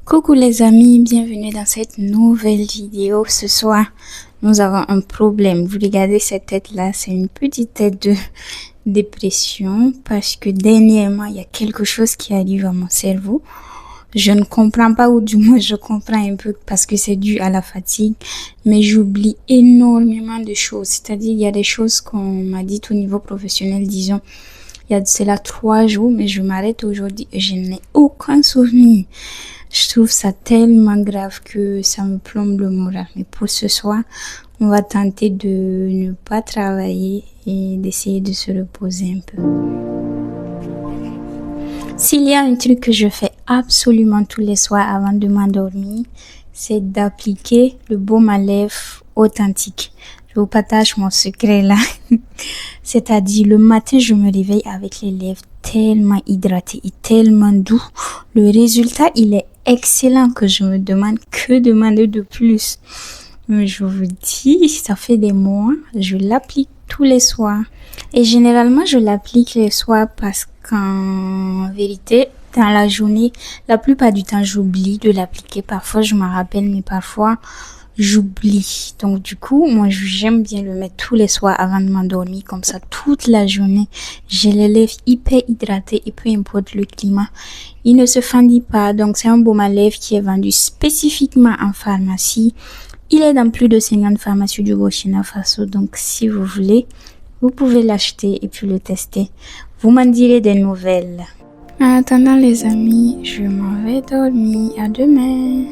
Coucou les amis, bienvenue dans cette nouvelle vidéo. Ce soir, nous avons un problème. Vous regardez cette tête-là, c'est une petite tête de dépression parce que dernièrement, il y a quelque chose qui arrive à mon cerveau. Je ne comprends pas, ou du moins je comprends un peu parce que c'est dû à la fatigue, mais j'oublie énormément de choses. C'est-à-dire, il y a des choses qu'on m'a dites au niveau professionnel, disons, il y a de cela 3 jours, mais je m'arrête aujourd'hui et je n'ai aucun souvenir. Je trouve ça tellement grave que ça me plombe le moral. Mais pour ce soir, on va tenter de ne pas travailler et d'essayer de se reposer un peu. S'il y a un truc que je fais absolument tous les soirs avant de m'endormir, c'est d'appliquer le baume à lèvres authentique. Je vous partage mon secret là. C'est-à-dire, le matin, je me réveille avec les lèvres tellement hydratées et tellement doux. Le résultat, il est excellent que je me demande que demander de plus. Mais je vous dis, ça fait des mois, je l'applique tous les soirs. Et généralement, je l'applique les soirs parce qu'en vérité, dans la journée, la plupart du temps, j'oublie de l'appliquer. Parfois, je m'en rappelle, mais parfois, j'oublie. Donc, du coup, moi, j'aime bien le mettre tous les soirs avant de m'endormir. Comme ça, toute la journée, j'ai les lèvres hyper hydratées et peu importe le climat, il ne se fendit pas. Donc, c'est un baume à lèvres qui est vendu spécifiquement en pharmacie. Il est dans plus de 50 pharmacies du Burkina Faso. Donc, si vous voulez, vous pouvez l'acheter et puis le tester. Vous m'en direz des nouvelles. En attendant, les amis, je m'en vais dormir. À demain.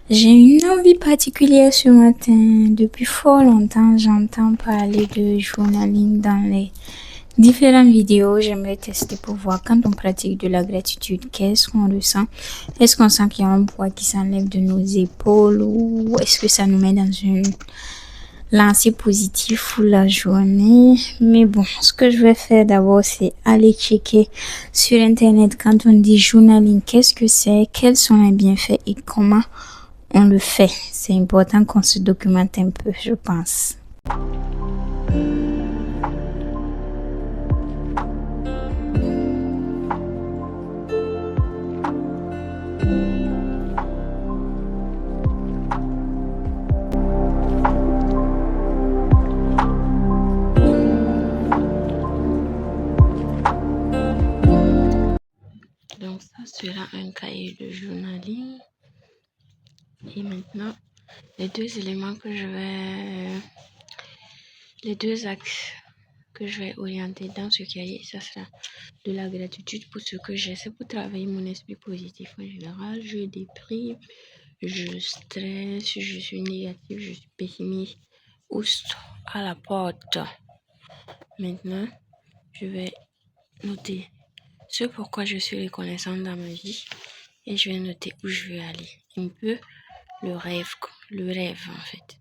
J'ai une envie particulière ce matin. Depuis fort longtemps, j'entends parler de journaling dans les différentes vidéos. J'aimerais tester pour voir quand on pratique de la gratitude, qu'est-ce qu'on ressent. Est-ce qu'on sent qu'il y a un poids qui s'enlève de nos épaules ou est-ce que ça nous met dans une lancée positive pour la journée? Mais bon, ce que je vais faire d'abord, c'est aller checker sur Internet quand on dit journaling, qu'est-ce que c'est, quels sont les bienfaits et comment on le fait. C'est important qu'on se documente un peu, je pense. Donc ça sera un cahier de journaling. Et maintenant, les deux axes que je vais orienter dans ce cahier, ça sera de la gratitude pour ce que j'ai. C'est pour travailler mon esprit positif en général. Je déprime, je stresse, je suis négative, je suis pessimiste. Oust à la porte. Maintenant, je vais noter ce pourquoi je suis reconnaissante dans ma vie et je vais noter où je veux aller. Un peu le rêve en fait.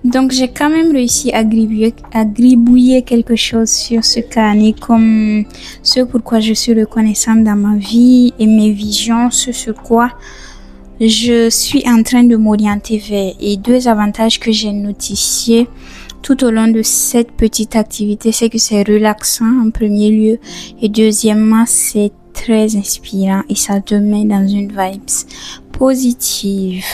Donc, j'ai quand même réussi à gribouiller quelque chose sur ce carnet, comme ce pourquoi je suis reconnaissante dans ma vie et mes visions, ce sur quoi je suis en train de m'orienter vers. Et 2 avantages que j'ai notifiés tout au long de cette petite activité, c'est que c'est relaxant en premier lieu et deuxièmement, c'est très inspirant et ça te met dans une vibe positive.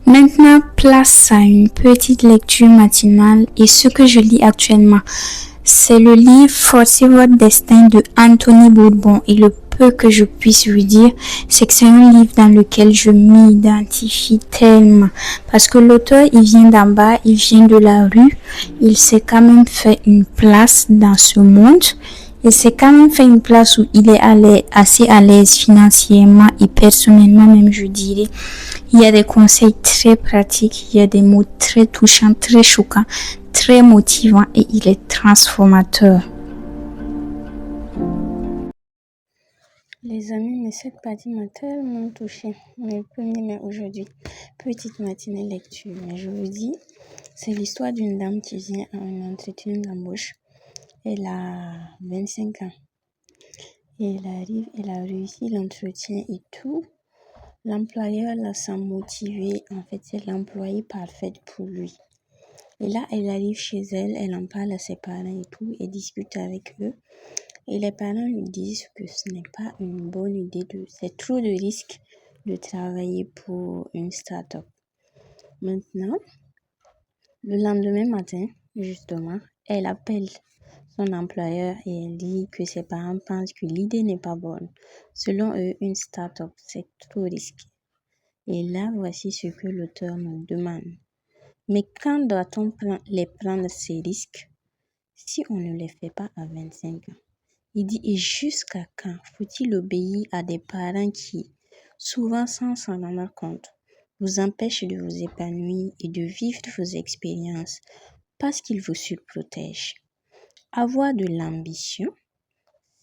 Maintenant, place à une petite lecture matinale et ce que je lis actuellement, c'est le livre Forcez votre destin de Anthony Bourbon et le peu que je puisse lui dire, c'est que c'est un livre dans lequel je m'identifie tellement parce que l'auteur, il vient d'en bas, il vient de la rue, il s'est quand même fait une place dans ce monde Et c'est quand même fait une place où il est assez à l'aise financièrement et personnellement même, je dirais. Il y a des conseils très pratiques, il y a des mots très touchants, très choquants, très motivants et il est transformateur. Les amis, mais cette partie m'a tellement touchée. Mais le 1er mai aujourd'hui, petite matinée lecture. Mais je vous dis, c'est l'histoire d'une dame qui vient à un entretien d'embauche. Elle a 25 ans. Et elle arrive, elle a réussi l'entretien et tout. L'employeur la sent motivée. En fait, c'est l'employée parfaite pour lui. Et là, elle arrive chez elle, elle en parle à ses parents et tout, et discute avec eux. Et les parents lui disent que ce n'est pas une bonne idée, c'est trop de risques de travailler pour une start-up. Maintenant, le lendemain matin, justement, elle appelle son employeur et elle dit que ses parents pensent que l'idée n'est pas bonne. Selon eux, une start-up, c'est trop risqué. Et là, voici ce que l'auteur nous demande. Mais quand doit-on les prendre ces risques si on ne les fait pas à 25 ans? Il dit, et jusqu'à quand faut-il obéir à des parents qui, souvent sans s'en rendre compte, vous empêchent de vous épanouir et de vivre vos expériences parce qu'ils vous surprotègent? Avoir de l'ambition,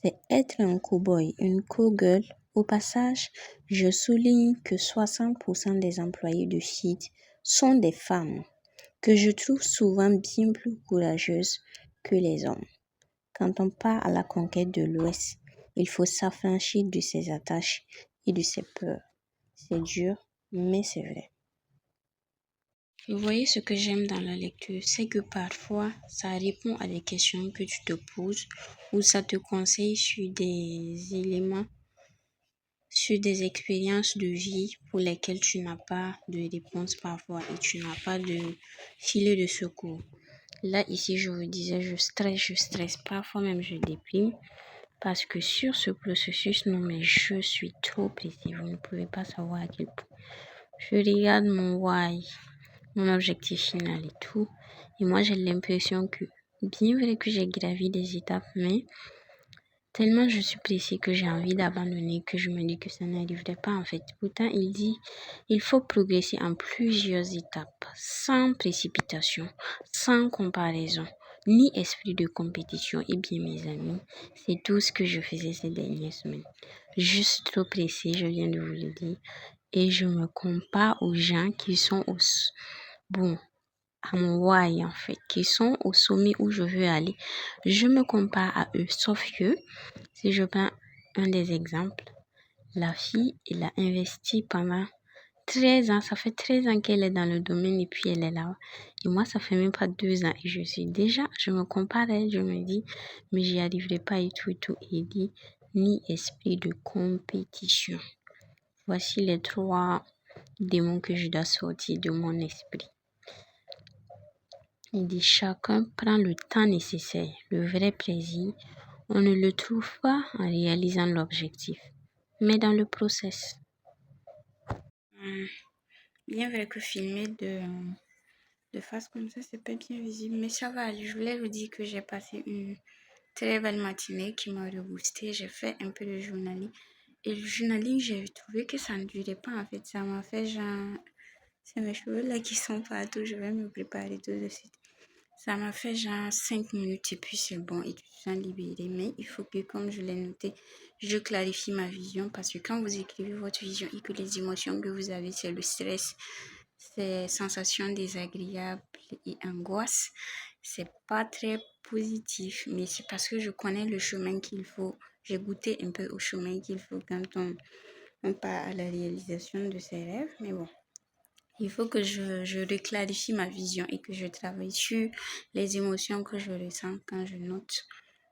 c'est être un cow-boy, une cow-girl. Au passage, je souligne que 60% des employés de site sont des femmes, que je trouve souvent bien plus courageuses que les hommes. Quand on part à la conquête de l'Ouest, il faut s'affranchir de ses attaches et de ses peurs. C'est dur, mais c'est vrai. Vous voyez ce que j'aime dans la lecture, c'est que parfois, ça répond à des questions que tu te poses ou ça te conseille sur des éléments, sur des expériences de vie pour lesquelles tu n'as pas de réponse parfois et tu n'as pas de filet de secours. Là, ici, je vous disais, je stresse, parfois même je déprime. Parce que sur ce processus, non, mais je suis trop pressée. Vous ne pouvez pas savoir à quel point. Je regarde mon why, mon objectif final et tout. Et moi, j'ai l'impression que, bien vrai que j'ai gravi des étapes, mais tellement je suis pressée que j'ai envie d'abandonner, que je me dis que ça n'arriverait pas en fait. Pourtant, il dit, il faut progresser en plusieurs étapes, sans précipitation, sans comparaison, ni esprit de compétition. Et bien mes amis, c'est tout ce que je faisais ces dernières semaines. Juste trop pressée, je viens de vous le dire. Et je me compare aux gens qui sont à mon why en fait, qui sont au sommet où je veux aller. Je me compare à eux, sauf que si je prends un des exemples, la fille, elle a investi pendant 13 ans. Ça fait 13 ans qu'elle est dans le domaine et puis elle est là. Et moi, ça fait même pas 2 ans. Et je me compare à elle, je me dis, mais j'y arriverai pas et tout et tout. Et il dit, ni esprit de compétition. Voici les 3 démons que je dois sortir de mon esprit. Il dit, chacun prend le temps nécessaire. Le vrai plaisir, on ne le trouve pas en réalisant l'objectif, mais dans le process. Bien vrai que filmer de face comme ça, c'est pas bien visible, mais ça va aller. Je voulais vous dire que j'ai passé une très belle matinée qui m'a reboosté. J'ai fait un peu de journaling. Et le journaling, j'ai trouvé que ça ne durait pas en fait. Ça m'a fait genre... C'est mes cheveux là qui sont partout. Je vais me préparer tout de suite. Ça m'a fait genre 5 minutes et puis c'est bon et tu te sens libéré. Mais il faut que, comme je l'ai noté, je clarifie ma vision parce que quand vous écrivez votre vision et que les émotions que vous avez, c'est le stress, c'est sensations désagréables et angoisse, c'est pas très positif. Mais c'est parce que je connais le chemin qu'il faut. J'ai goûté un peu au chemin qu'il faut quand on part à la réalisation de ses rêves. Mais bon. Il faut que je reclarifie ma vision et que je travaille sur les émotions que je ressens quand je note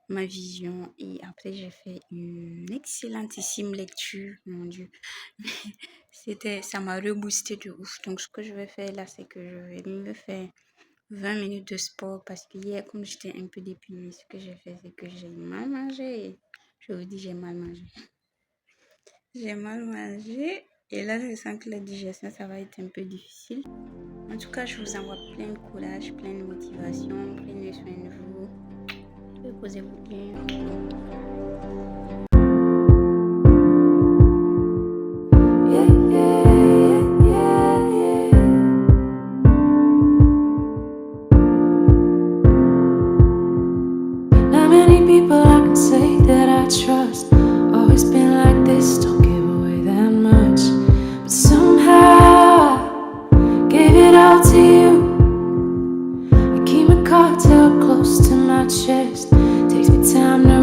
ma vision. Et après, j'ai fait une excellentissime lecture, mon Dieu. Ça m'a reboosté de ouf. Donc, ce que je vais faire là, c'est que je vais me faire 20 minutes de sport parce que hier, comme j'étais un peu déprimée, ce que j'ai fait, c'est que j'ai mal mangé. Je vous dis, j'ai mal mangé. J'ai mal mangé et là, je sens que la digestion, ça va être un peu difficile. En tout cas, je vous envoie plein de courage, plein de motivation. Prenez soin de vous. Reposez-vous bien. People I can say that I trust. Always been like this, don't give away that much. But somehow I gave it all to you. I keep my cards held close to my chest. Takes me time to